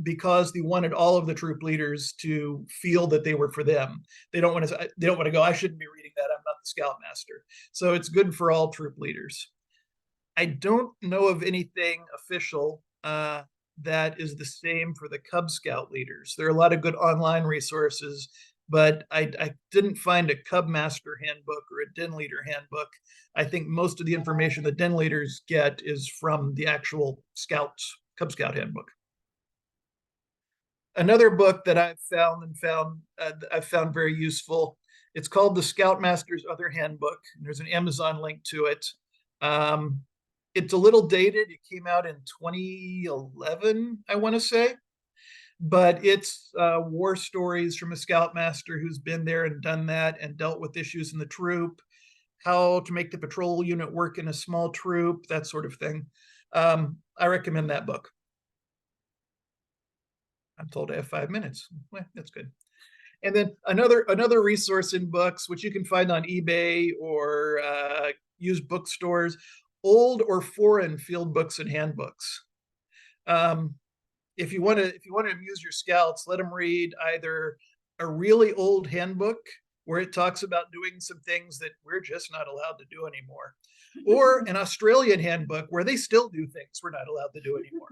because they wanted all of the troop leaders to feel that they were for them. They don't want to go, I shouldn't be reading that, I'm not the Scoutmaster. So it's good for all troop leaders. I don't know of anything official that is the same for the Cub Scout leaders. There are a lot of good online resources, but I didn't find a Cub Master handbook or a Den Leader handbook. I think most of the information the Den leaders get is from the actual Cub Scout handbook. Another book that I've found very useful. It's called the Scoutmaster's Other Handbook. There's an Amazon link to it. It's a little dated. It came out in 2011, I want to say. But it's war stories from a Scoutmaster who's been there and done that and dealt with issues in the troop, how to make the patrol unit work in a small troop, that sort of thing. I recommend that book. I'm told I have 5 minutes. Well, that's good. And then another resource in books, which you can find on eBay or used bookstores, old or foreign field books and handbooks. If you want to amuse your scouts, let them read either a really old handbook where it talks about doing some things that we're just not allowed to do anymore. Or an Australian handbook where they still do things we're not allowed to do anymore.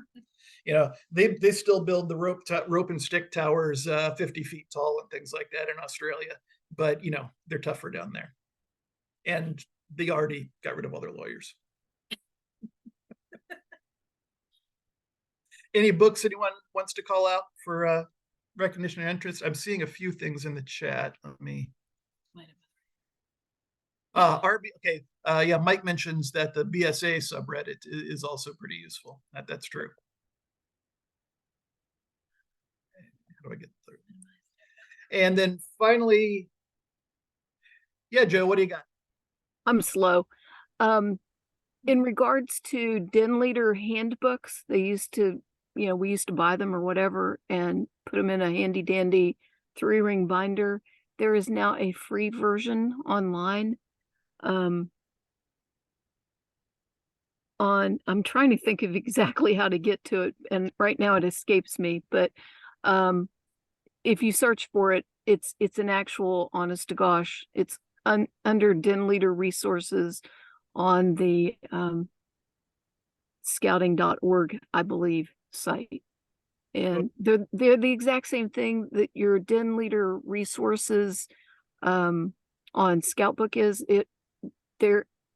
You know, they still build the rope and stick towers 50 feet tall and things like that in Australia. But, you know, they're tougher down there. And they already got rid of all their lawyers. Any books anyone wants to call out for recognition and interest? I'm seeing a few things in the chat. Let me. Okay. Yeah, Mike mentions that the BSA subreddit is also pretty useful. That's true. How do I get through? And then finally, yeah, Joe, what do you got? I'm slow. In regards to den leader handbooks, they used to, you know, we used to buy them or whatever and put them in a handy dandy 3-ring binder. There is now a free version online. I'm trying to think of exactly how to get to it, and right now it escapes me, but if you search for it, it's an actual, honest to gosh, it's under den leader resources on the scouting.org, I believe, site. And they're the exact same thing that your den leader resources on Scoutbook is.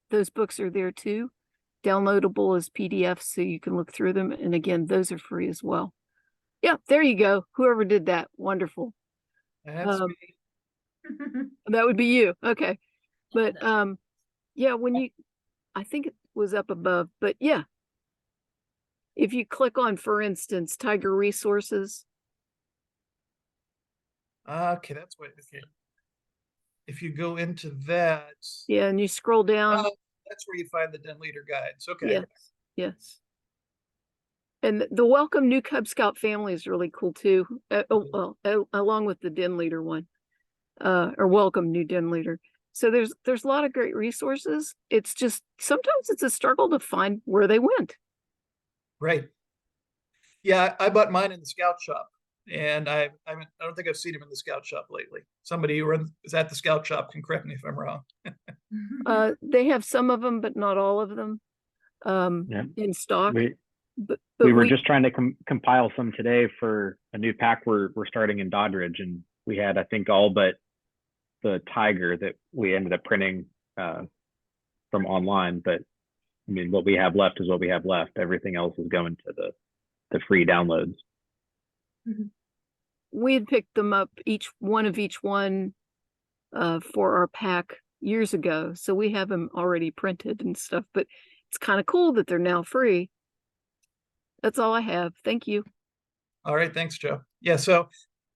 Those books are there too, downloadable as PDFs so you can look through them. And again, those are free as well. Yeah, there you go. Whoever did that, wonderful. That's me. That would be you. Okay. But yeah, I think it was up above, but yeah. If you click on, for instance, Tiger Resources. Okay, that's what, okay. If you go into that. Yeah, and you scroll down. That's where you find the den leader guides. Okay. Yes, yes. And the Welcome New Cub Scout Family is really cool too. Along with the den leader one, or Welcome New Den Leader. So there's a lot of great resources. It's just sometimes it's a struggle to find where they went. Right. Yeah, I bought mine in the Scout Shop, and I don't think I've seen him in the Scout Shop lately. Somebody who is at the Scout Shop can correct me if I'm wrong. They have some of them, but not all of them in stock. But we were just trying to compile some today for a new pack we're starting in Doddridge, and we had, I think, all but the Tiger that we ended up printing from online. But I mean, what we have left is what we have left. Everything else is going to the free downloads. We had picked them up, each one for our pack years ago. So we have them already printed and stuff, but it's kind of cool that they're now free. That's all I have. Thank you. All right. Thanks, Joe. Yeah. So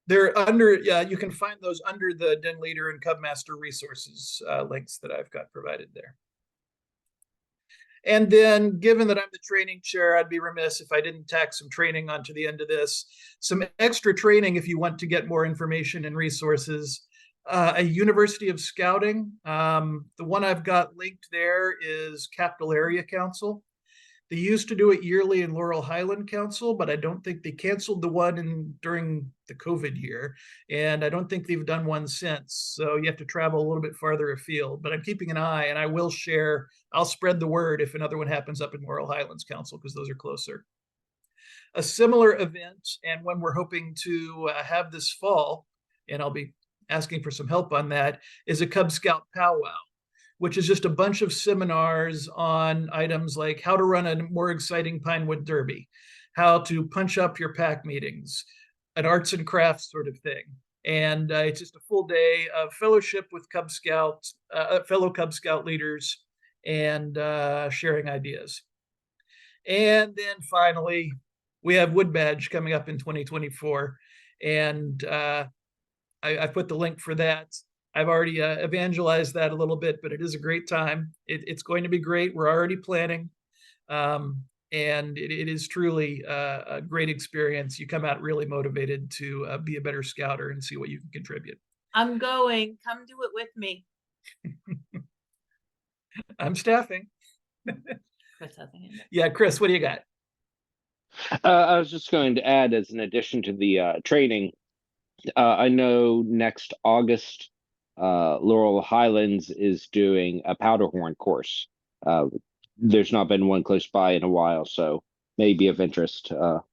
they're under, yeah, you can find those under the Den Leader and Cub Master resources links that I've got provided there. And then, given that I'm the training chair, I'd be remiss if I didn't tack some training onto the end of this. Some extra training if you want to get more information and resources. A University of Scouting. The one I've got linked there is Capital Area Council. They used to do it yearly in Laurel Highland Council, but I don't think they canceled the one during the COVID year. And I don't think they've done one since. So you have to travel a little bit farther afield, but I'm keeping an eye, and I will share, I'll spread the word if another one happens up in Laurel Highlands Council, because those are closer. A similar event, and one we're hoping to have this fall, and I'll be asking for some help on that, is a Cub Scout powwow, which is just a bunch of seminars on items like how to run a more exciting Pinewood Derby, how to punch up your pack meetings, an arts and crafts sort of thing. And it's just a full day of fellowship with Cub Scouts, fellow Cub Scout leaders, and sharing ideas. And then finally, we have Wood Badge coming up in 2024. And I put the link for that. I've already evangelized that a little bit, but it is a great time. It's going to be great. We're already planning. And it is truly a great experience. You come out really motivated to be a better scouter and see what you can contribute. I'm going. Come do it with me. I'm staffing. Chris has a hand up. Yeah, Chris, what do you got? I was just going to add, as an addition to the training, I know next August Laurel Highlands is doing a powderhorn course. There's not been one close by in a while, so may be of interest for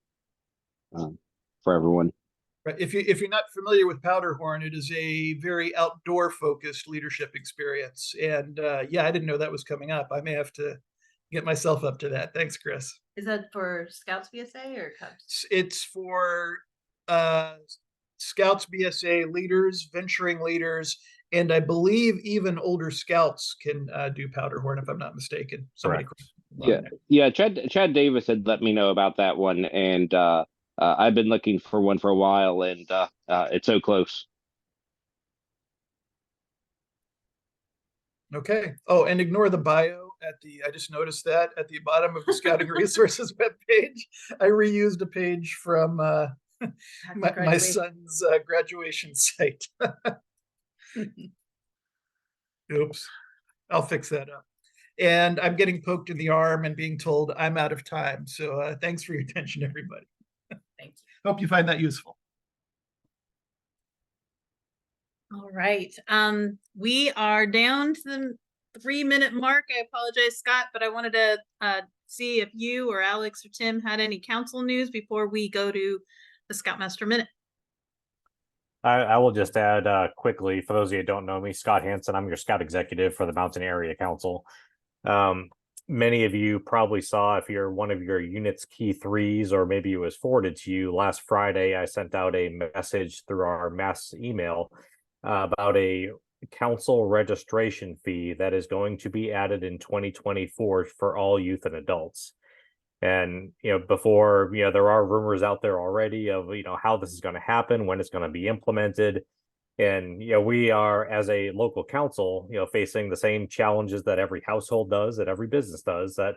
everyone. Right. If you're not familiar with Powderhorn, it is a very outdoor focused leadership experience. And yeah, I didn't know that was coming up. I may have to get myself up to that. Thanks, Chris. Is that for Scouts BSA or Cubs? It's for Scouts BSA leaders, venturing leaders, and I believe even older Scouts can do Powderhorn, if I'm not mistaken. Somebody Yeah. Chad Davis had let me know about that one, and I've been looking for one for a while, and it's so close. Okay. Oh, and ignore the bio I just noticed that at the bottom of the Scouting Resources webpage. I reused a page from my son's graduation site. Oops. I'll fix that up. And I'm getting poked in the arm and being told I'm out of time. So thanks for your attention, everybody. Thank you. Hope you find that useful. All right. We are down to the 3-minute mark. I apologize, Scott, but I wanted to see if you or Alex or Tim had any council news before we go to the Scoutmaster Minute. I will just add quickly, for those of you who don't know me, Scott Hansen, I'm your Scout Executive for the Mountain Area Council. Many of you probably saw, if you're one of your unit's key threes, or maybe it was forwarded to you last Friday, I sent out a message through our mass email about a council registration fee that is going to be added in 2024 for all youth and adults. And, before, there are rumors out there already of, how this is going to happen, when it's going to be implemented. And, we are, as a local council, facing the same challenges that every household does, that every business does, that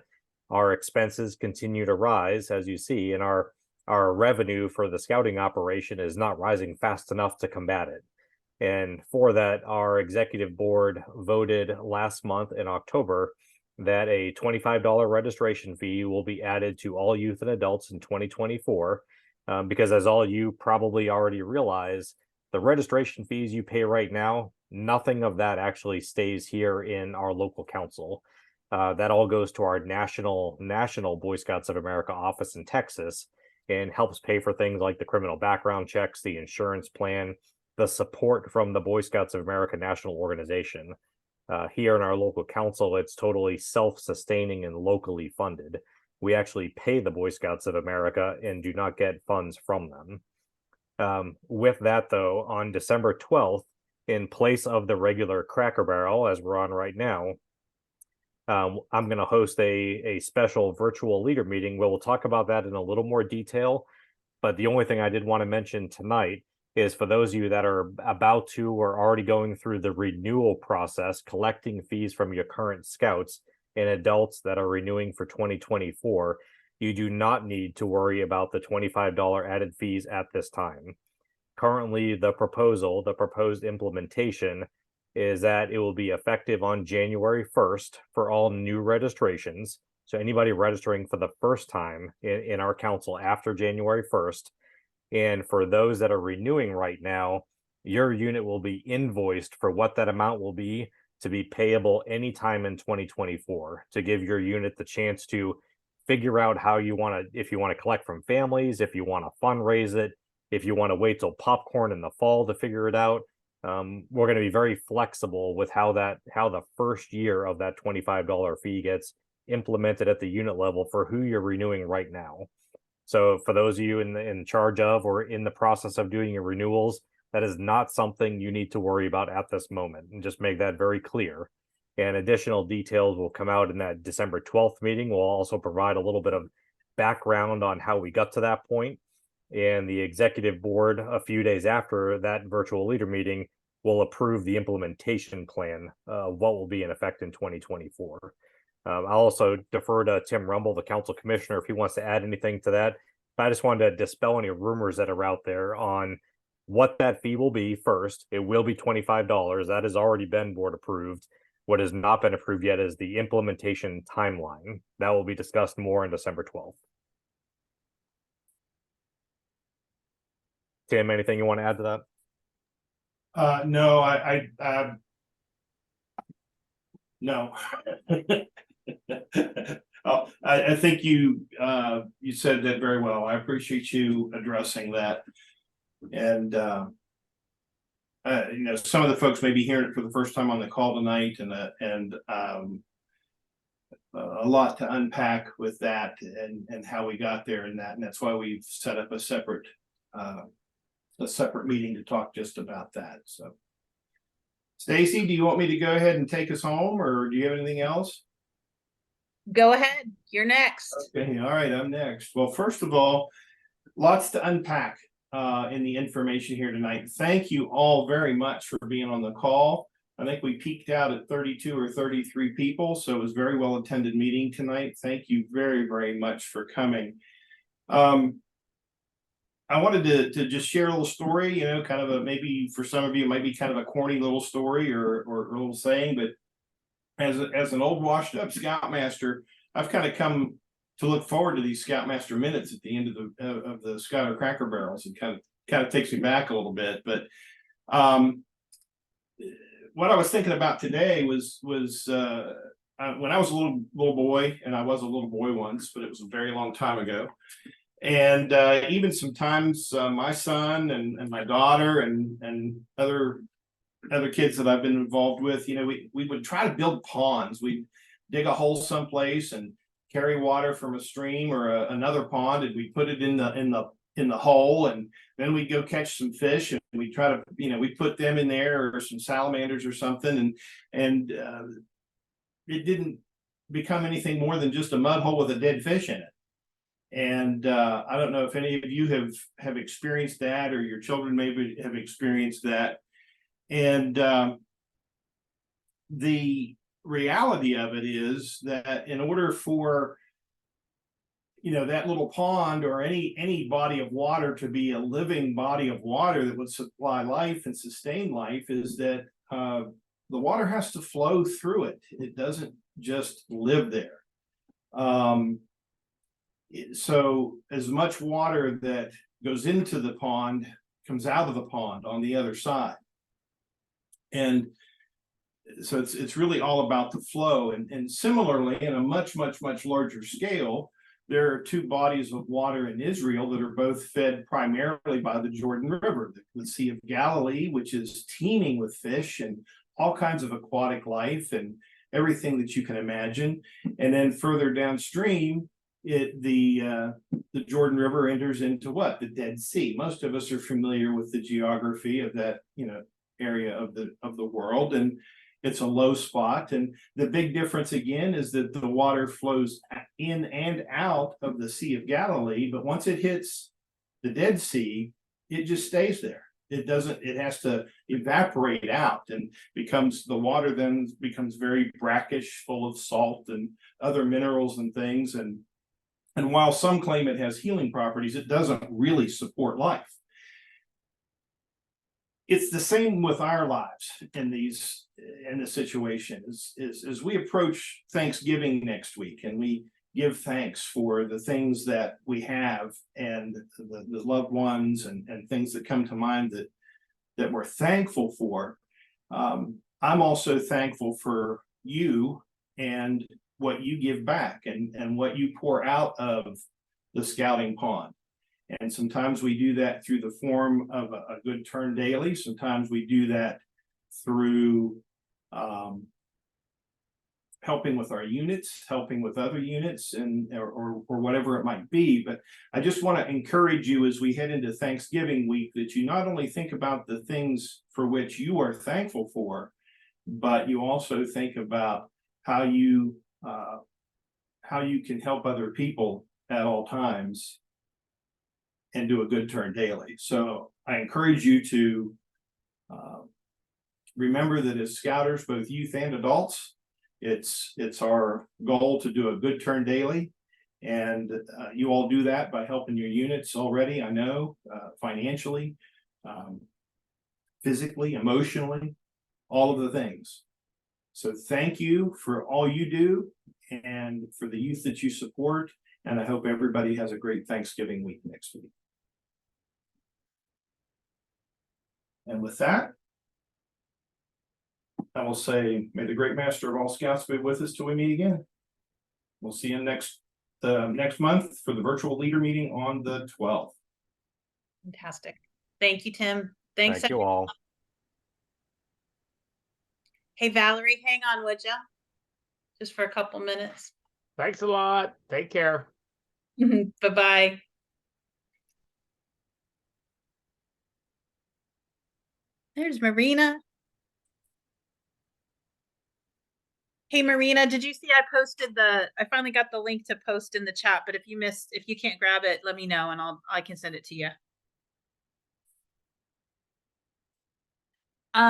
our expenses continue to rise, as you see, and our revenue for the scouting operation is not rising fast enough to combat it. And for that, our executive board voted last month in October that a $25 registration fee will be added to all youth and adults in 2024, because as all you probably already realize, the registration fees you pay right now, nothing of that actually stays here in our local council. That all goes to our national Boy Scouts of America office in Texas and helps pay for things like the criminal background checks, the insurance plan, the support from the Boy Scouts of America National Organization. Here in our local council, it's totally self-sustaining and locally funded. We actually pay the Boy Scouts of America and do not get funds from them. With that, though, on December 12th, in place of the regular Cracker Barrel, as we're on right now, I'm going to host a special virtual leader meeting where we'll talk about that in a little more detail. But the only thing I did want to mention tonight is, for those of you that are about to or already going through the renewal process, collecting fees from your current scouts and adults that are renewing for 2024, you do not need to worry about the $25 added fees at this time. Currently, the proposed implementation is that it will be effective on January 1st for all new registrations. So anybody registering for the first time in our council after January 1st, and for those that are renewing right now, your unit will be invoiced for what that amount will be, to be payable anytime in 2024, to give your unit the chance to figure out how you want to, if you want to collect from families, if you want to fundraise it, if you want to wait till popcorn in the fall to figure it out. We're going to be very flexible with how the first year of that $25 fee gets implemented at the unit level for who you're renewing right now. So for those of you in charge of or in the process of doing your renewals, that is not something you need to worry about at this moment, and just make that very clear. And additional details will come out in that December 12th meeting. We'll also provide a little bit of background on how we got to that point. And the executive board, a few days after that virtual leader meeting, will approve the implementation plan, what will be in effect in 2024. I'll also defer to Tim Rumble, the council commissioner, if he wants to add anything to that. I just wanted to dispel any rumors that are out there on what that fee will be. First, it will be $25. That has already been board approved. What has not been approved yet is the implementation timeline. That will be discussed more on December 12th. Tim, anything you want to add to that? No, no. Oh, I think you said that very well. I appreciate you addressing that. And some of the folks may be hearing it for the first time on the call tonight, and a lot to unpack with that and how we got there and that's why we've set up a separate meeting to talk just about that. So Stacy, do you want me to go ahead and take us home, or do you have anything else? Go ahead. You're next. Okay, all right, I'm next. Well, first of all, lots to unpack in the information here tonight. Thank you all very much for being on the call. I think we peaked out at 32 or 33 people, so it was a very well attended meeting tonight. Thank you very, very much for coming. I wanted to just share a little story, kind of maybe for some of you, it might be kind of a corny little story or a little saying, but as an old washed up Scoutmaster, I've kind of come to look forward to these Scoutmaster minutes at the end of the Scouter Cracker Barrels. It kind of takes me back a little bit, but what I was thinking about today was when I was a little boy, and I was a little boy once, but it was a very long time ago. And even sometimes my son and my daughter and other kids that I've been involved with, we would try to build ponds. We'd dig a hole someplace and carry water from a stream or another pond, and we put it in the hole, and then we'd go catch some fish, and we try to, we put them in there, or some salamanders or something, and it didn't become anything more than just a mud hole with a dead fish in it. And I don't know if any of you have experienced that, or your children maybe have experienced that. And the reality of it is that in order for that little pond or any body of water to be a living body of water that would supply life and sustain life, is that the water has to flow through it. It doesn't just live there. So as much water that goes into the pond comes out of the pond on the other side. And so it's really all about the flow. And similarly, in a much larger scale, there are two bodies of water in Israel that are both fed primarily by the Jordan River, the Sea of Galilee, which is teeming with fish and all kinds of aquatic life and everything that you can imagine. And then further downstream, the Jordan River enters into what? The Dead Sea. Most of us are familiar with the geography of that, area of the world, and it's a low spot. And the big difference again is that the water flows in and out of the Sea of Galilee, but once it hits the Dead Sea, it just stays there. It has to evaporate out, and the water then becomes very brackish, full of salt and other minerals and things. And while some claim it has healing properties, it doesn't really support life. It's the same with our lives in this situation. As we approach Thanksgiving next week, and we give thanks for the things that we have and the loved ones and things that come to mind that we're thankful for. I'm also thankful for you and what you give back and what you pour out of the scouting pond. And sometimes we do that through the form of a good turn daily. Sometimes we do that through helping with our units, helping with other units, or whatever it might be. But I just want to encourage you as we head into Thanksgiving week that you not only think about the things for which you are thankful for, but you also think about how you can help other people at all times and do a good turn daily. So I encourage you to remember that as scouters, both youth and adults, it's our goal to do a good turn daily. And you all do that by helping your units already, I know, financially, physically, emotionally, all of the things. So thank you for all you do and for the youth that you support. And I hope everybody has a great Thanksgiving week next week. And with that, I will say, may the great master of all scouts be with us till we meet again. We'll see you next month for the virtual leader meeting on the 12th. Fantastic. Thank you, Tim. Thanks. Thank you all. Hey, Valerie, hang on, would ya? Just for a couple minutes. Thanks a lot. Take care. Bye-bye. There's Marina. Hey, Marina, did you see I finally got the link to post in the chat, but if you can't grab it, let me know and I can send it to you.